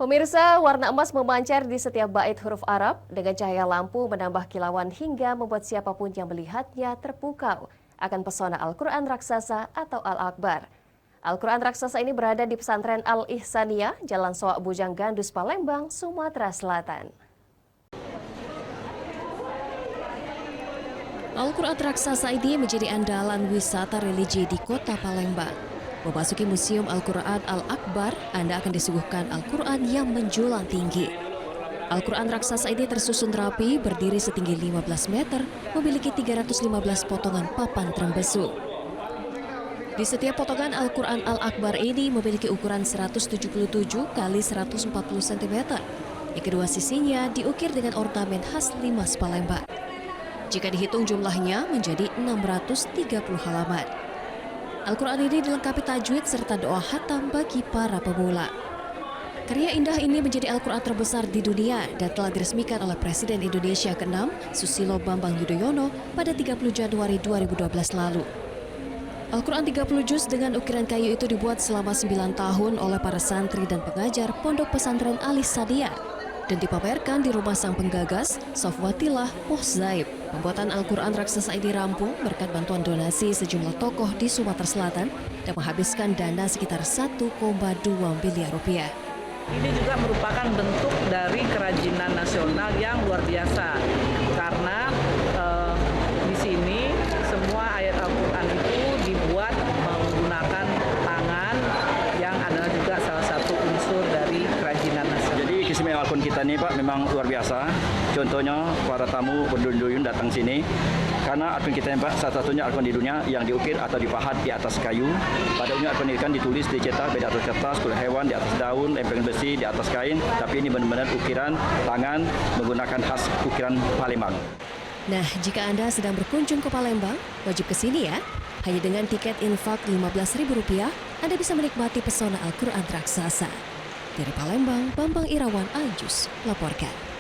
Pemirsa, warna emas memancar di setiap bait huruf Arab dengan cahaya lampu menambah kilauan hingga membuat siapapun yang melihatnya terpukau akan pesona Al-Quran Raksasa atau Al-Akbar. Al-Quran Raksasa ini berada di pesantren Al-Ihsaniyah, Jalan Soak Bujang Gandus, Palembang, Sumatera Selatan. Al-Quran Raksasa ini menjadi andalan wisata religi di kota Palembang. Memasuki Museum Al-Quran Al-Akbar, Anda akan disuguhkan Al-Quran yang menjulang tinggi. Al-Quran Raksasa ini tersusun rapi, berdiri setinggi 15 meter, memiliki 315 potongan papan trembesu. Di setiap potongan Al-Quran Al-Akbar ini memiliki ukuran 177 kali 140 cm. Yang kedua sisinya diukir dengan ornamen khas Limas Palembang. Jika dihitung jumlahnya menjadi 630 halaman. Al-Quran ini dilengkapi tajwid serta doa khatam bagi para pemula. Karya indah ini menjadi Al-Quran terbesar di dunia dan telah diresmikan oleh Presiden Indonesia ke-6 Susilo Bambang Yudhoyono pada 30 Januari 2012 lalu. Al-Quran 30 juz dengan ukiran kayu itu dibuat selama 9 tahun oleh para santri dan pengajar Pondok Pesantren Al-Ihsaniyah dan dipamerkan di rumah sang penggagas, Sofwatillah Poh Zaib. Pembuatan Al-Quran Raksasa ini rampung berkat bantuan donasi sejumlah tokoh di Sumatera Selatan dan menghabiskan dana sekitar 1,2 miliar rupiah. Ini juga merupakan bentuk dari kerajinan nasional yang luar biasa karena di sini semua ayat Al-Quran itu dibuat menggunakan tangan yang adalah juga salah satu unsur dari kerajinan nasional. Jadi keistimewaan Al-Quran kita ini Pak memang luar biasa. Contohnya para tamu berduyun-duyun datang sini karena Al-Quran kita ini Pak satu-satunya Al-Quran di dunia yang diukir atau dipahat di atas kayu. Pada umumnya Al-Quran ini kan ditulis, dicetak di atas kertas, kulit hewan, di atas daun, lempengan besi, di atas kain. Tapi ini benar-benar ukiran tangan menggunakan khas ukiran Palembang. Nah, jika Anda sedang berkunjung ke Palembang, wajib ke sini ya. Hanya dengan tiket infak Rp15.000, Anda bisa menikmati pesona Al-Quran Raksasa. Dari Palembang, Bambang Irawan Aljus, laporkan.